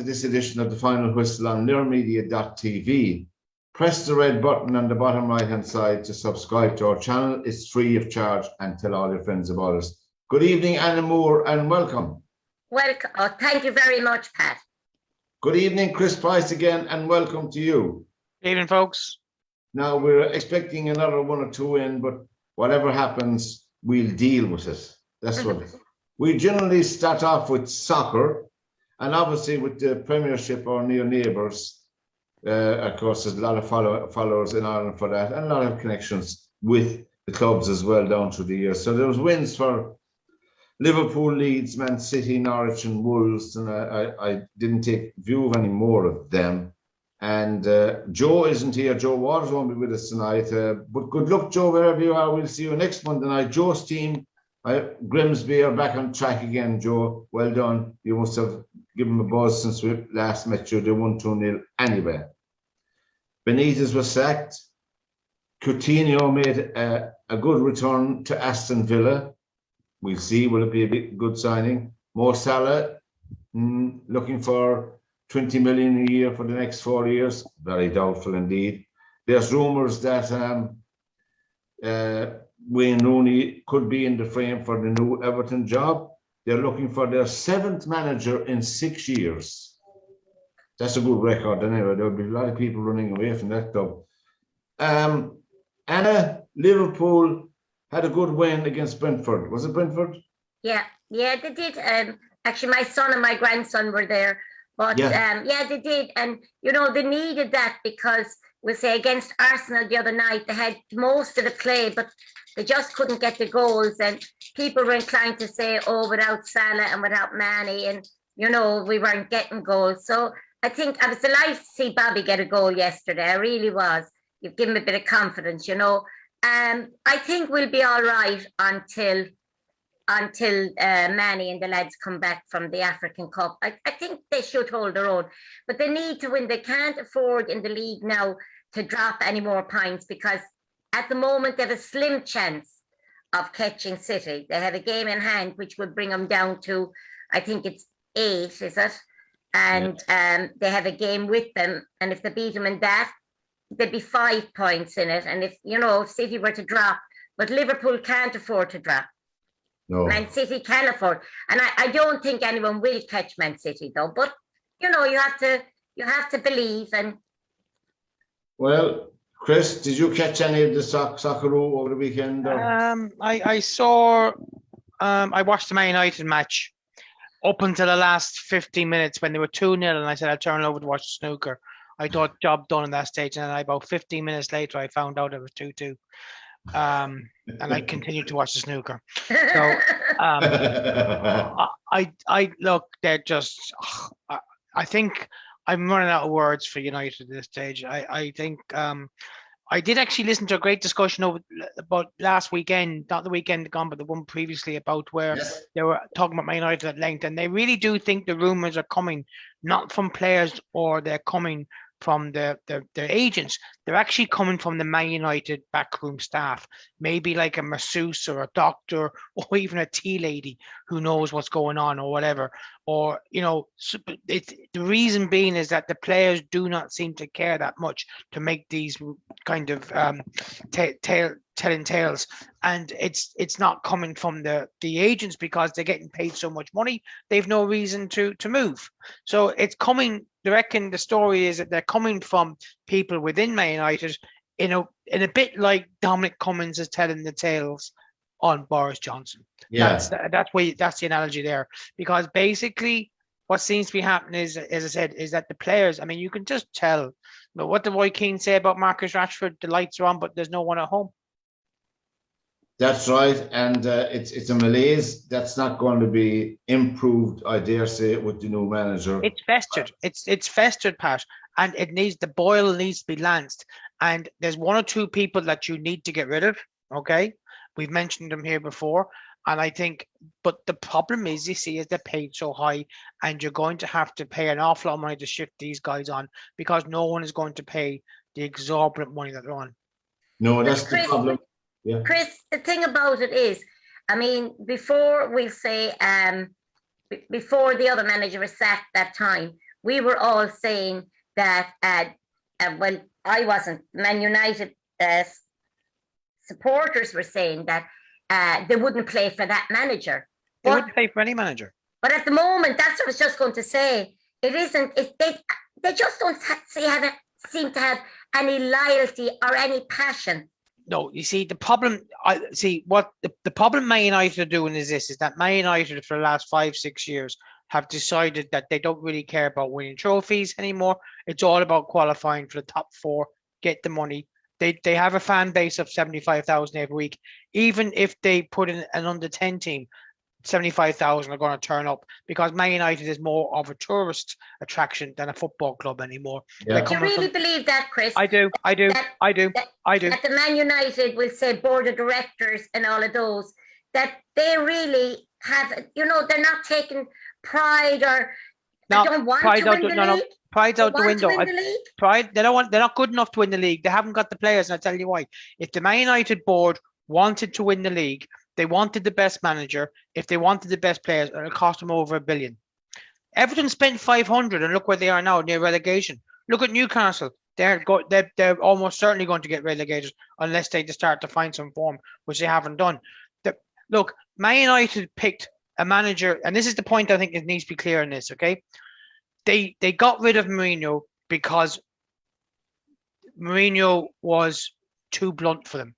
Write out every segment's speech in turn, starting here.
this edition of the Final Whistle on learmedia.tv. Press the red button on the bottom right-hand side to subscribe to our channel. It's free of charge, and tell all your friends about us. Good evening, Anna Moore, and welcome. Welcome. Oh, thank you very much, Pat. Good evening, Chris Price again, and welcome to you. Good evening, folks. Now, we're expecting another one or two in, but whatever happens, we'll deal with it. That's what we generally start off with soccer, and obviously with the Premiership or near neighbours. Of course, there's a lot of followers in Ireland for that, and a lot of connections with the clubs as well down through the years. So there was wins for Liverpool, Leeds, Man City, Norwich, and Wolves, and I didn't take view of any more of them. And Joe isn't here. Joe Waters won't be with us tonight. But good luck, Joe, wherever you are. We'll see you next Monday night. Joe's team, Grimsby, are back on track again, Joe. Well done. You must have given them a buzz since we last met you. They won 2-0 anyway. Benitez was sacked. Coutinho made a good return to Aston Villa. We'll see. Will it be a good signing? Mo Salah, looking for 20 million a year for the next 4 years. Very doubtful indeed. There's rumours that Wayne Rooney could be in the frame for the new Everton job. They're looking for their 7th manager in 6 years. That's a good record anyway. There'll be a lot of people running away from that club. Anna, Liverpool had a good win against Brentford. Was it Brentford? Yeah, they did. Actually, my son and my grandson were there. But they did. And, they needed that because, we'll say, against Arsenal the other night, they had most of the play, but they just couldn't get the goals. And people were inclined to say, without Salah and without Mane, and, we weren't getting goals. So I think I was delighted to see Bobby get a goal yesterday. I really was. You've given him a bit of confidence, I think we'll be all right until Manny and the lads come back from the African Cup. I think they should hold their own, but they need to win. They can't afford in the league now to drop any more points, because at the moment they have a slim chance of catching City. They have a game in hand which would bring them down to, I think it's 8, is it? And they have a game with them, and if they beat them in that, there'd be 5 points in it. And if City were to drop, but Liverpool can't afford to drop. No. Man City can afford, and I don't think anyone will catch Man City though. But you have to believe. And well, Chris, did you catch any of the Socceroo over the weekend? I saw. I watched the Man United match up until the last 15 minutes when they were 2-0, and I said I'll turn over to watch the snooker. I thought job done in that stage, and then about 15 minutes later, I found out it was 2-2. And I continued to watch the snooker. So I look, they're just. I think I'm running out of words for United at this stage. I think I did actually listen to a great discussion about last weekend, not the weekend gone, but the one previously, about where they were talking about Man United at length, and they really do think the rumours are coming not from players, or they're coming from their agents. They're actually coming from the Man United backroom staff, maybe like a masseuse or a doctor or even a tea lady who knows what's going on or whatever. Or, the reason being is that the players do not seem to care that much to make these kind of telling tales, and it's not coming from the agents because they're getting paid so much money. They've no reason to move. So it's coming. I reckon the story is that they're coming from people within Man United, in a bit like Dominic Cummings is telling the tales on Boris Johnson. Yeah, that's the analogy there, because basically what seems to be happening is, as I said, is that the players. I mean, you can just tell. What did Roy Keane say about Marcus Rashford? The lights are on, but there's no one at home. That's right, and it's a malaise that's not going to be improved, I dare say, with the new manager. It's festered. It's festered, Pat, and the boil needs to be lanced. And there's 1 or 2 people that you need to get rid of. Okay, we've mentioned them here before, and I think, but the problem is, you see, is they're paid so high, and you're going to have to pay an awful lot of money to shift these guys on, because no one is going to pay the exorbitant money that they're on. No, that's the problem. Yeah. Chris, the thing about it is, I mean, before the other manager was sacked that time, we were all saying that, well, I wasn't, Man United supporters were saying that they wouldn't play for that manager. They wouldn't play for any manager. But at the moment, that's what I was just going to say. It isn't, they just don't seem to have any loyalty or any passion. No, you see, the problem, the problem Man United are doing is this, is that Man United for the last 5-6 years have decided that they don't really care about winning trophies anymore. It's all about qualifying for the top 4, get the money. They have a fan base of 75,000 every week. Even if they put in an under 10 team, 75,000 are going to turn up, because Man United is more of a tourist attraction than a football club anymore. Yeah. Do you really believe that, Chris? I do. That the Man United will say board of directors and all of those, that they really have, they're not taking pride, or they don't want to win the league. Pride's out the window. Pride, they're not good enough to win the league. They haven't got the players, and I'll tell you why. If the Man United board wanted to win the league, they wanted the best manager, if they wanted the best players, it'll cost them over $1 billion. Everton spent 500, and look where they are now, near relegation. Look at Newcastle. They're almost certainly going to get relegated unless they just start to find some form, which they haven't done. Look, Man United picked a manager, and this is the point I think it needs to be clear in this, okay? They got rid of Mourinho because Mourinho was too blunt for them,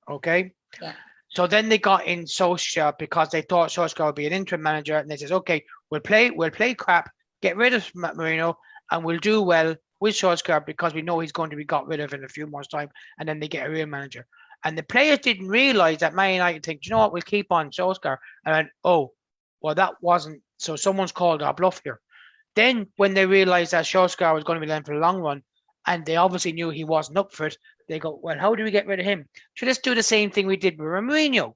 okay? Yeah. So then they got in Solskjaer because they thought Solskjaer would be an interim manager, and they says, okay, we'll play crap, get rid of Mourinho, and we'll do well with Solskjaer because we know he's going to be got rid of in a few months' time, and then they get a real manager. And the players didn't realise that Man United think, you know what, we'll keep on Solskjaer. And I went, oh, well, that wasn't, so someone's called our bluff here. Then when they realised that Solskjaer was going to be there for the long run, and they obviously knew he wasn't up for it, they go, well, how do we get rid of him? So let's do the same thing we did with Mourinho,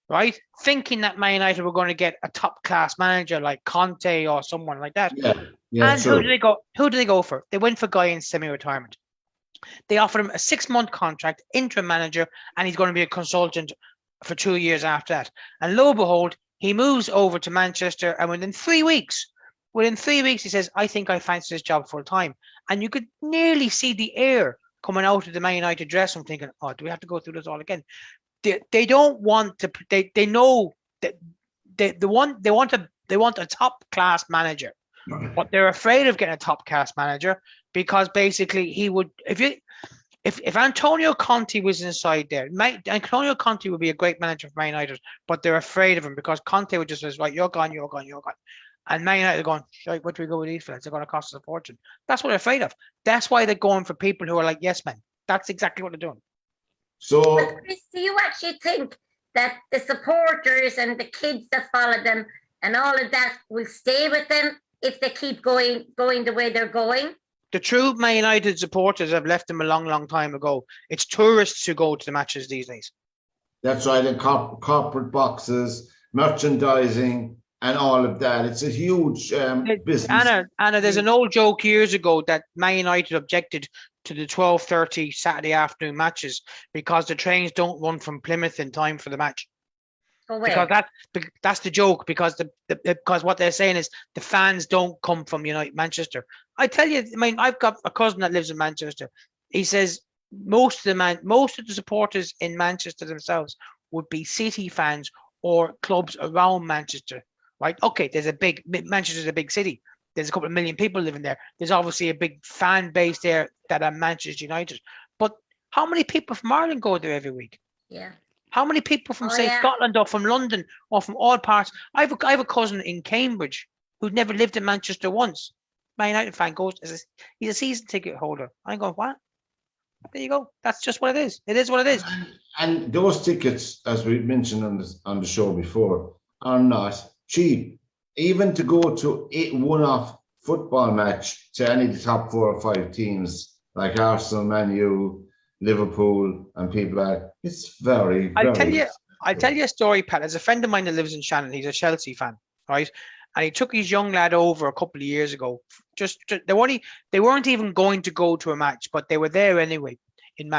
right? Thinking that Man United were going to get a top-class manager like Conte or someone like that. Yeah, and sure. Who did they go for? They went for a guy in semi-retirement. They offered him a 6-month contract, interim manager, and he's going to be a consultant for 2 years after that. And lo and behold, he moves over to Manchester, and within 3 weeks, he says, I think I fancy this job full time. And you could nearly see the air coming out of the Man United dressing room thinking, oh, do we have to go through this all again? They don't want to, they know that they want a top class manager, but they're afraid of getting a top class manager because basically he would, if Antonio Conte was inside there, Antonio Conte would be a great manager for Man United, but they're afraid of him because Conte would just say, right, you're gone. And Man United are going, right, what do we go with these fellas? They're going to cost us a fortune. That's what they're afraid of. That's why they're going for people who are like yes men. That's exactly what they're doing. So, but Chris, do you actually think that the supporters and the kids that follow them and all of that will stay with them if they keep going the way they're going? The true Man United supporters have left them a long, long time ago. It's tourists who go to the matches these days. that's right, in corporate boxes, merchandising, and all of that. It's a huge business. Anna, there's an old joke years ago that Man United objected to the 12:30 Saturday afternoon matches because the trains don't run from Plymouth in time for the match. Oh, wait. Because that's the joke, because because what they're saying is the fans don't come from Manchester. I tell you, I mean, I've got a cousin that lives in Manchester. He says most of the supporters in Manchester themselves would be City fans or clubs around Manchester. Right? Okay, Manchester's a big city. There's a couple of million people living there. There's obviously a big fan base there that are Manchester United. But how many people from Ireland go there every week? Yeah. How many people from Scotland or from London or from all parts? I have a cousin in Cambridge who'd never lived in Manchester once. Man United fan goes, he's a season ticket holder. I go, what? There you go. That's just what it is. It is what it is. And those tickets, as we mentioned on the show before, are not cheap. Even to go to a one-off football match to any of the top 4 or 5 teams like Arsenal, Man U, Liverpool, and people like that, it's very, I'll tell you a story, Pat. There's a friend of mine that lives in Shannon. He's a Chelsea fan, right? And he took his young lad over a couple of years ago. They weren't even going to go to a match, but they were there anyway in